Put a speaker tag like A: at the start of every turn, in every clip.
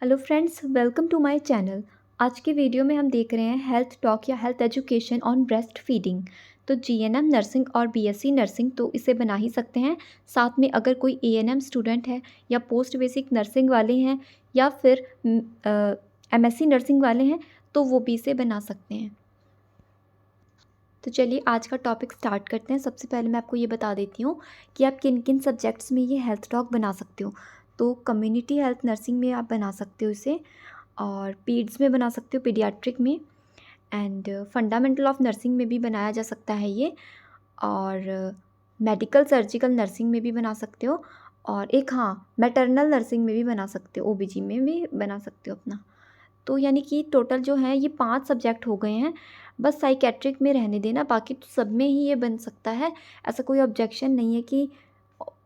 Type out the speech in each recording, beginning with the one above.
A: Hello friends, welcome to my channel. आज के video में हम देख रहे हैं हेल्थ टॉक या health education on breast feeding. तो जीएनएम नर्सिंग और बीएससी नर्सिंग तो इसे बना ही सकते हैं। साथ में अगर कोई एएनएम स्टूडेंट है या पोस्ट बेसिक नर्सिंग वाले हैं या फिर एमएससी नर्सिंग वाले हैं तो वो भी इसे बना सकते हैं। तो चलिए आज का टॉपिक स्टार्ट करते हैं। सबसे पहले मैं आपको ये बता देती हूँ कि आप किन किन सब्जेक्ट्स में ये हेल्थ टॉक बना सकते हो। तो कम्युनिटी हेल्थ नर्सिंग में आप बना सकते हो इसे, और पीड्स में बना सकते हो, पीडियाट्रिक में, एंड फंडामेंटल ऑफ नर्सिंग में भी बनाया जा सकता है ये, और मेडिकल सर्जिकल नर्सिंग में भी बना सकते हो, और एक मैटरनल नर्सिंग में भी बना सकते हो, ओबीजी में भी बना सकते हो अपना। तो यानी कि टोटल जो है ये 5 सब्जेक्ट हो गए हैं। बस साइकेट्रिक में रहने देना, बाकी तो सब में ही ये बन सकता है। ऐसा कोई ऑब्जेक्शन नहीं है कि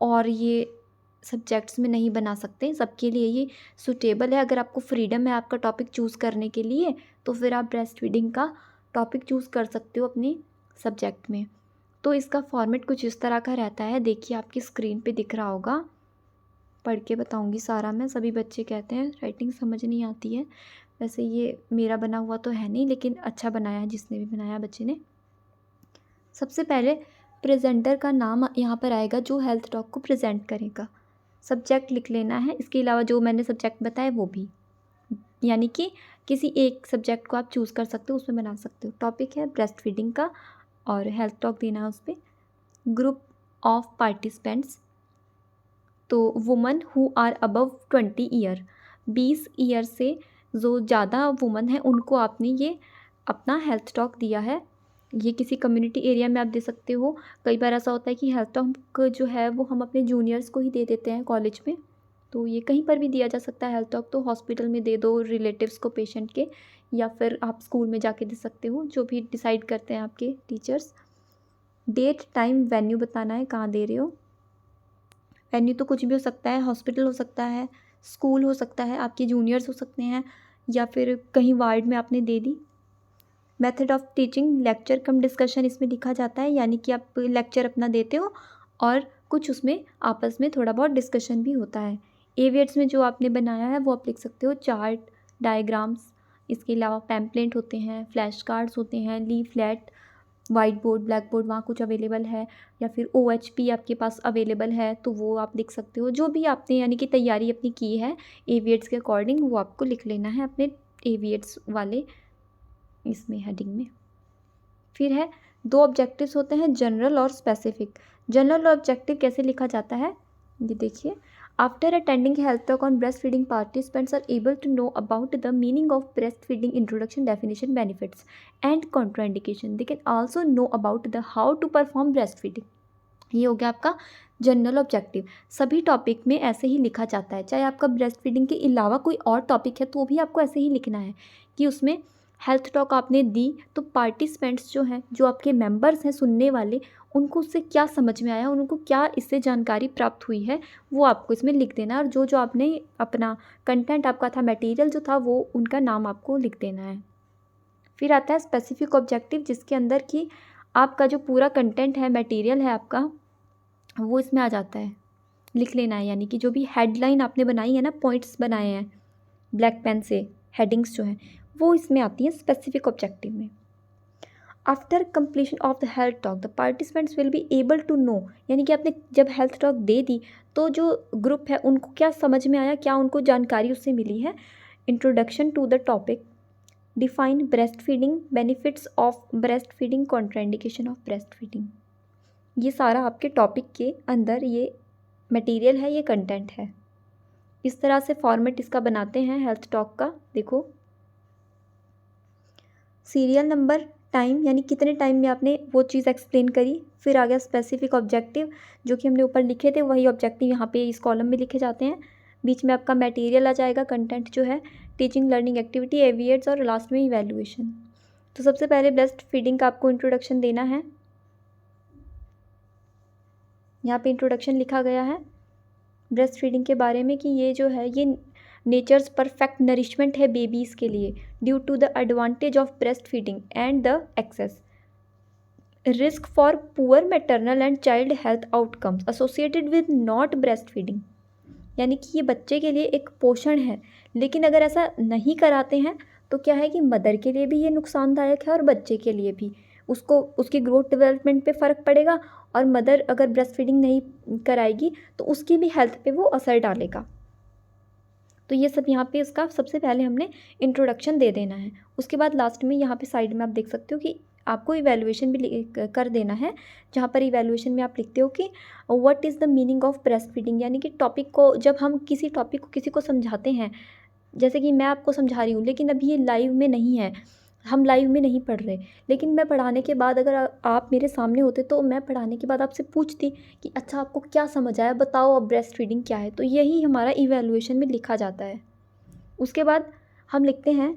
A: और ये सब्जेक्ट्स में नहीं बना सकते, सबके लिए ये सूटेबल है। अगर आपको फ्रीडम है आपका टॉपिक चूज़ करने के लिए तो फिर आप ब्रेस्ट फीडिंग का टॉपिक चूज़ कर सकते हो अपने सब्जेक्ट में। तो इसका फॉर्मेट कुछ इस तरह का रहता है, देखिए आपकी स्क्रीन पे दिख रहा होगा। पढ़ के बताऊंगी सारा मैं। सभी बच्चे कहते हैं राइटिंग समझ नहीं आती है। वैसे ये मेरा बना हुआ तो है नहीं, लेकिन अच्छा बनाया है जिसने भी बनाया बच्चे ने। सबसे पहले प्रेजेंटर का नाम यहाँ पर आएगा जो हेल्थ टॉक को प्रेजेंट करेगा। सब्जेक्ट लिख लेना है, इसके अलावा जो मैंने सब्जेक्ट बताए वो भी, यानी कि किसी एक सब्जेक्ट को आप चूज़ कर सकते हो, उसमें बना सकते हो। टॉपिक है ब्रेस्ट फीडिंग का और हेल्थ टॉक देना है उस पर। ग्रुप ऑफ पार्टिसिपेंट्स, तो woman who are above 20 year, 20 year से जो ज़्यादा वुमन है उनको आपने ये अपना हेल्थ टॉक दिया है। ये किसी कम्युनिटी एरिया में आप दे सकते हो। कई बार ऐसा होता है कि हेल्थ टॉक जो है वो हम अपने जूनियर्स को ही दे देते हैं कॉलेज में, तो ये कहीं पर भी दिया जा सकता है हेल्थ टॉक। तो हॉस्पिटल में दे दो रिलेटिव्स को पेशेंट के, या फिर आप स्कूल में जाके दे सकते हो, जो भी डिसाइड करते हैं आपके टीचर्स। डेट, टाइम, वेन्यू बताना है, कहाँ दे रहे हो। वेन्यू तो कुछ भी हो सकता है, हॉस्पिटल हो सकता है, स्कूल हो सकता है, आपके जूनियर्स हो सकते हैं, या फिर कहीं वार्ड में आपने दे दी। Method of teaching, lecture cum discussion इसमें लिखा जाता है, यानी कि आप लेक्चर अपना देते हो और कुछ उसमें आपस में थोड़ा बहुत डिस्कशन भी होता है। एवियट्स में जो आपने बनाया है वो आप लिख सकते हो, चार्ट, डायग्राम्स। इसके अलावा पैम्पलेट होते हैं, फ्लैश कार्ड्स होते हैं, leaflet, white board, black board वहाँ कुछ अवेलेबल है, या फिर OHP आपके पास अवेलेबल है तो वो आप लिख सकते हो। जो भी आपने यानी कि तैयारी अपनी की है एवियट्स के अकॉर्डिंग वो आपको लिख लेना है अपने एवियट्स वाले इसमें हेडिंग में। फिर है 2 ऑब्जेक्टिव्स होते हैं, जनरल और स्पेसिफिक। जनरल ऑब्जेक्टिव कैसे लिखा जाता है ये देखिए। After attending health talk on breast feeding, participants are able to know about the meaning of breast feeding, introduction, definition, benefits and contraindication. They can also know about the how to perform breast feeding. ये हो गया आपका general objective. सभी topic में ऐसे ही लिखा जाता है, चाहे आपका ब्रेस्ट फीडिंग के अलावा कोई और टॉपिक है तो भी आपको ऐसे ही लिखना है कि उसमें हेल्थ टॉक आपने दी तो पार्टिसिपेंट्स जो हैं, जो आपके मेंबर्स हैं सुनने वाले, उनको उससे क्या समझ में आया, उनको क्या इससे जानकारी प्राप्त हुई है, वो आपको इसमें लिख देना है। और जो जो आपने अपना कंटेंट आपका था, मटेरियल जो था, वो उनका नाम आपको लिख देना है। फिर आता है स्पेसिफिक ऑब्जेक्टिव, जिसके अंदर कि आपका जो पूरा कंटेंट है, मटेरियल है आपका, वो इसमें आ जाता है, लिख लेना है। यानी कि जो भी हेडलाइन आपने बनाई है ना, पॉइंट्स बनाए हैं ब्लैक पेन से, हेडिंग्स जो हैं वो इसमें आती हैं स्पेसिफिक ऑब्जेक्टिव में। After completion of the health talk the participants will be able to know, यानी कि आपने जब हेल्थ टॉक दे दी तो जो ग्रुप है उनको क्या समझ में आया, क्या उनको जानकारी उससे मिली है। Introduction to the topic, define breast feeding, benefits of breast feeding, contraindication of breast feeding. ये सारा आपके टॉपिक के अंदर ये मटेरियल है, ये कंटेंट है। इस तरह से फॉर्मेट इसका बनाते हैं हेल्थ टॉक का। देखो, सीरियल नंबर, टाइम, यानी कितने टाइम में आपने वो चीज़ एक्सप्लेन करी। फिर आ गया स्पेसिफिक ऑब्जेक्टिव, जो कि हमने ऊपर लिखे थे वही ऑब्जेक्टिव यहाँ पे इस कॉलम में लिखे जाते हैं। बीच में आपका मटेरियल आ जाएगा, कंटेंट जो है, टीचिंग, लर्निंग एक्टिविटी, एविएट्स, और लास्ट में इवैल्यूएशन। तो सबसे पहले ब्रेस्ट फीडिंग का आपको इंट्रोडक्शन देना है। यहाँ पे इंट्रोडक्शन लिखा गया है ब्रेस्ट फीडिंग के बारे में कि ये जो है ये नेचर्स परफेक्ट नरिशमेंट है बेबीज़ के लिए, due to the advantage of breast feeding and the excess risk for poor maternal and child health outcomes associated with not breast feeding. यानी कि ये बच्चे के लिए एक पोषण है। लेकिन अगर ऐसा नहीं कराते हैं तो क्या है कि मदर के लिए भी ये नुकसानदायक है और बच्चे के लिए भी। उसको उसकी ग्रोथ डेवलपमेंट पे फ़र्क पड़ेगा, और मदर अगर ब्रेस्ट फीडिंग नहीं कराएगी तो उसकी भी हेल्थ पे वो असर डालेगा। तो ये सब यहाँ पे इसका सबसे पहले हमने इंट्रोडक्शन दे देना है। उसके बाद लास्ट में यहाँ पे साइड में आप देख सकते हो कि आपको इवैल्यूएशन भी कर देना है, जहाँ पर इवैल्यूएशन में आप लिखते हो कि what is the meaning of breast feeding. यानी कि टॉपिक को, जब हम किसी टॉपिक को किसी को समझाते हैं, जैसे कि मैं आपको समझा रही हूँ लेकिन अभी ये लाइव में नहीं है, हम लाइव में नहीं पढ़ रहे, लेकिन मैं पढ़ाने के बाद अगर आप मेरे सामने होते तो मैं पढ़ाने के बाद आपसे पूछती कि अच्छा आपको क्या समझ आया, बताओ अब ब्रेस्ट फीडिंग क्या है। तो यही हमारा इवैल्यूएशन में लिखा जाता है। उसके बाद हम लिखते हैं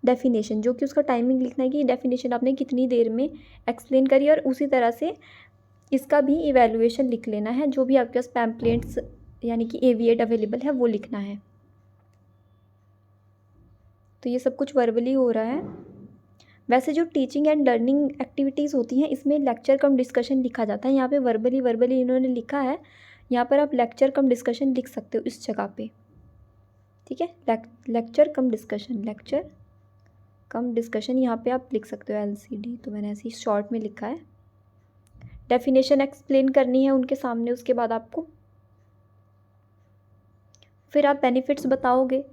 A: डेफिनेशन, जो कि उसका टाइमिंग लिखना है कि डेफिनेशन आपने कितनी देर में एक्सप्लेन करी, और उसी तरह से इसका भी इवैल्यूएशन लिख लेना है। जो भी आपके पास पैम्पलेट्स यानी कि AV8 अवेलेबल है वो लिखना है। तो ये सब कुछ वर्बली हो रहा है। वैसे जो टीचिंग एंड लर्निंग एक्टिविटीज़ होती हैं इसमें लेक्चर कम डिस्कशन लिखा जाता है। यहाँ पे वर्बली इन्होंने लिखा है, यहाँ पर आप लेक्चर कम डिस्कशन लिख सकते हो इस जगह पे, ठीक है। लेक्चर कम डिस्कशन यहाँ पे आप लिख सकते हो LCD, तो मैंने ऐसे ही शॉर्ट में लिखा है। डेफिनेशन एक्सप्लेन करनी है उनके सामने, उसके बाद आपको फिर आप बेनिफिट्स बताओगे,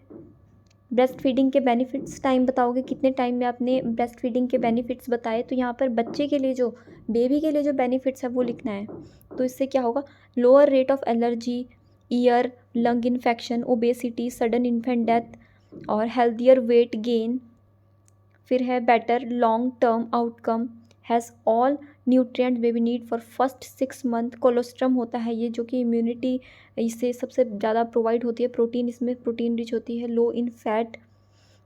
A: ब्रेस्ट फीडिंग के बेनिफिट्स टाइम बताओगे, कितने टाइम में आपने ब्रेस्ट फीडिंग के बेनिफिट्स बताए। तो यहाँ पर बच्चे के लिए, जो बेबी के लिए जो बेनिफिट्स है वो लिखना है। तो इससे क्या होगा, lower rate of allergy, year lung infection, obesity, sudden infant death और हेल्थियर वेट गेन। फिर है better long term outcome, has all nutrient baby need for first 6 month. Colostrum होता है ये, जो कि इम्यूनिटी इससे सबसे ज़्यादा प्रोवाइड होती है। प्रोटीन, इसमें प्रोटीन रिच होती है। लो इन फैट,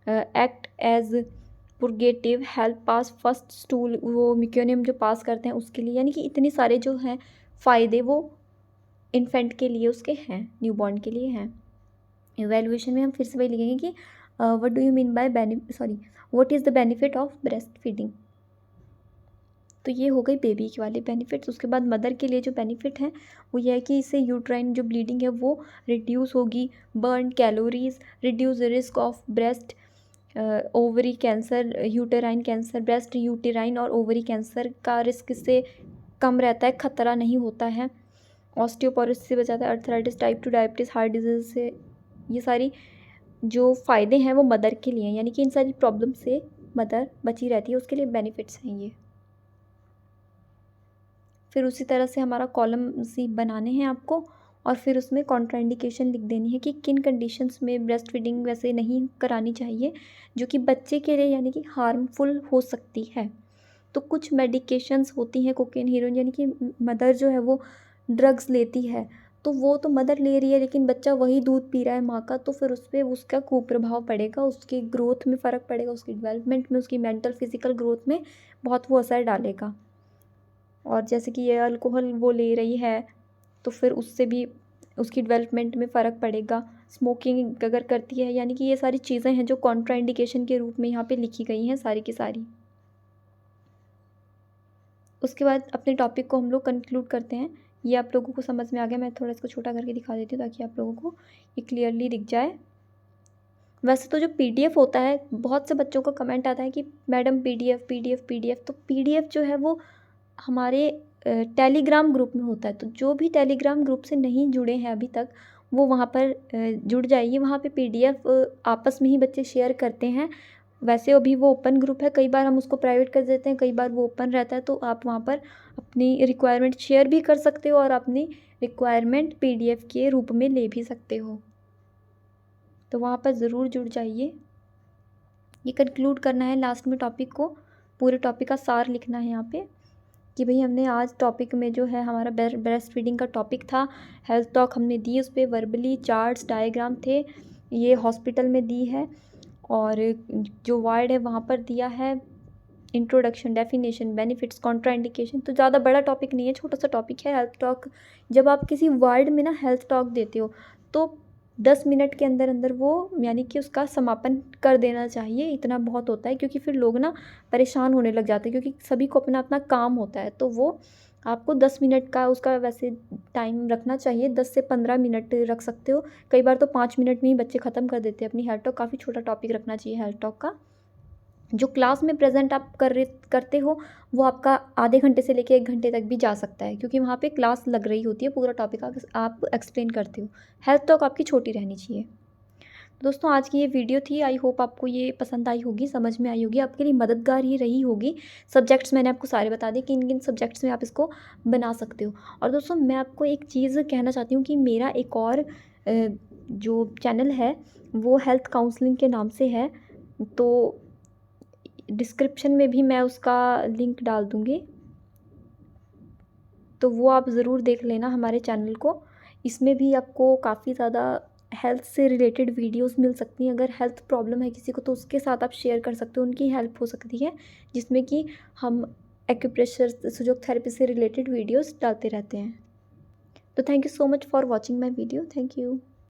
A: एक्ट एज पुर्गेटिव, हेल्प पास फर्स्ट स्टूल, वो मिक्योनियम जो पास करते हैं उसके लिए। यानी कि इतने सारे जो हैं फ़ायदे वो इन्फेंट के लिए उसके हैं, न्यूबॉर्न के लिए हैं। इवैल्यूएशन में हम फिर से वही लिखेंगे कि what do you mean by what is the benefit of breast feeding. तो ये हो गई बेबी के वाले बेनिफिट्स। उसके बाद मदर के लिए जो बेनिफिट हैं वो ये है कि इससे यूट्राइन जो ब्लीडिंग है वो रिड्यूस होगी, burn calories, reduce risk of breast ovary cancer, uterine cancer, breast uterine और ओवरी कैंसर का रिस्क इससे कम रहता है, ख़तरा नहीं होता है। ऑस्टियोपोरोसिस से बचाता है, arthritis, type 2 diabetes, heart disease से। ये सारी जो फ़ायदे हैं वो मदर के लिए हैं, यानी कि इन सारी प्रॉब्लम से मदर बची रहती है, उसके लिए बेनिफिट्स हैं ये। फिर उसी तरह से हमारा कॉलम सी बनाने हैं आपको, और फिर उसमें कॉन्ट्राइंडिकेशन लिख देनी है कि किन कंडीशंस में ब्रेस्ट फीडिंग वैसे नहीं करानी चाहिए, जो कि बच्चे के लिए यानी कि हार्मफुल हो सकती है। तो कुछ मेडिकेशंस होती हैं, कोकेन, हीरोइन, यानी कि मदर जो है वो ड्रग्स लेती है, तो वो तो मदर ले रही है लेकिन बच्चा वही दूध पी रहा है माँ का, तो फिर उस पर उसका कुप्रभाव पड़ेगा, उसकी ग्रोथ में फ़र्क पड़ेगा, उसकी डेवलपमेंट में, उसकी मेंटल फिजिकल ग्रोथ में बहुत वो असर डालेगा। और जैसे कि ये अल्कोहल वो ले रही है तो फिर उससे भी उसकी डेवलपमेंट में फ़र्क पड़ेगा। स्मोकिंग अगर करती है, यानी कि ये सारी चीज़ें हैं जो कॉन्ट्राइंडिकेशन के रूप में यहाँ पे लिखी गई हैं सारी की सारी। उसके बाद अपने टॉपिक को हम लोग कंक्लूड करते हैं। ये आप लोगों को समझ में आ गया, मैं थोड़ा इसको छोटा करके दिखा देती हूँ ताकि आप लोगों को ये क्लियरली दिख जाए। वैसे तो जो PDF होता है, बहुत से बच्चों का कमेंट आता है कि मैडम PDF, तो PDF जो है वो हमारे टेलीग्राम ग्रुप में होता है। तो जो भी टेलीग्राम ग्रुप से नहीं जुड़े हैं अभी तक, वो वहाँ पर जुड़ जाइए। वहाँ पे PDF आपस में ही बच्चे शेयर करते हैं। वैसे अभी वो ओपन ग्रुप है, कई बार हम उसको प्राइवेट कर देते हैं, कई बार वो ओपन रहता है, तो आप वहाँ पर अपनी रिक्वायरमेंट शेयर भी कर सकते हो और अपनी रिक्वायरमेंट PDF के रूप में ले भी सकते हो। तो वहाँ पर ज़रूर जुड़ जाइए। ये कंक्लूड करना है लास्ट में टॉपिक को, पूरे टॉपिक का सार लिखना है यहाँ पे कि भाई हमने आज टॉपिक में जो है हमारा ब्रेस्ट फीडिंग का टॉपिक था, हेल्थ टॉक हमने दी, उस पर वर्बली चार्ट्स डायग्राम थे, ये हॉस्पिटल में दी है, और जो वार्ड है वहाँ पर दिया है इंट्रोडक्शन, डेफिनेशन, बेनिफिट्स, कॉन्ट्राइंडिकेशन। तो ज़्यादा बड़ा टॉपिक नहीं है, छोटा सा टॉपिक है हेल्थ टॉक। जब आप किसी वार्ड में ना हेल्थ टॉक देते हो तो 10 मिनट के अंदर अंदर वो यानी कि उसका समापन कर देना चाहिए, इतना बहुत होता है, क्योंकि फिर लोग ना परेशान होने लग जाते हैं, क्योंकि सभी को अपना अपना काम होता है, तो वो आपको 10 मिनट का उसका वैसे टाइम रखना चाहिए, 10 से 15 मिनट रख सकते हो। कई बार तो 5 मिनट में ही बच्चे ख़त्म कर देते हैं अपनी हेल्थ टॉक। काफ़ी छोटा टॉपिक रखना चाहिए हेल्थ टॉक का। जो क्लास में प्रेजेंट आप करते हो वो आपका आधे घंटे से लेके 1 घंटे तक भी जा सकता है, क्योंकि वहाँ पे क्लास लग रही होती है, पूरा टॉपिक आप एक्सप्लेन करते हो। हेल्थ टॉक आपकी छोटी रहनी चाहिए। दोस्तों, आज की ये वीडियो थी। आई होप आपको ये पसंद आई होगी, समझ में आई होगी, आपके लिए मददगार ही रही होगी। सब्जेक्ट्स मैंने आपको सारे बता दिए, किन किन सब्जेक्ट्स में आप इसको बना सकते हो। और दोस्तों, मैं आपको एक चीज़ कहना चाहती हूँ कि मेरा एक और जो चैनल है वो हेल्थ काउंसलिंग के नाम से है, तो डिस्क्रिप्शन में भी मैं उसका लिंक डाल दूँगी, तो वो आप ज़रूर देख लेना हमारे चैनल को। इसमें भी आपको काफ़ी ज़्यादा हेल्थ से रिलेटेड वीडियोस मिल सकती हैं। अगर हेल्थ प्रॉब्लम है किसी को तो उसके साथ आप शेयर कर सकते हो, उनकी हेल्प हो सकती है, जिसमें कि हम एक्यूप्रेशर, फिजियोथेरेपी से रिलेटेड वीडियोस डालते रहते हैं। तो thank you so much for watching my video. Thank you.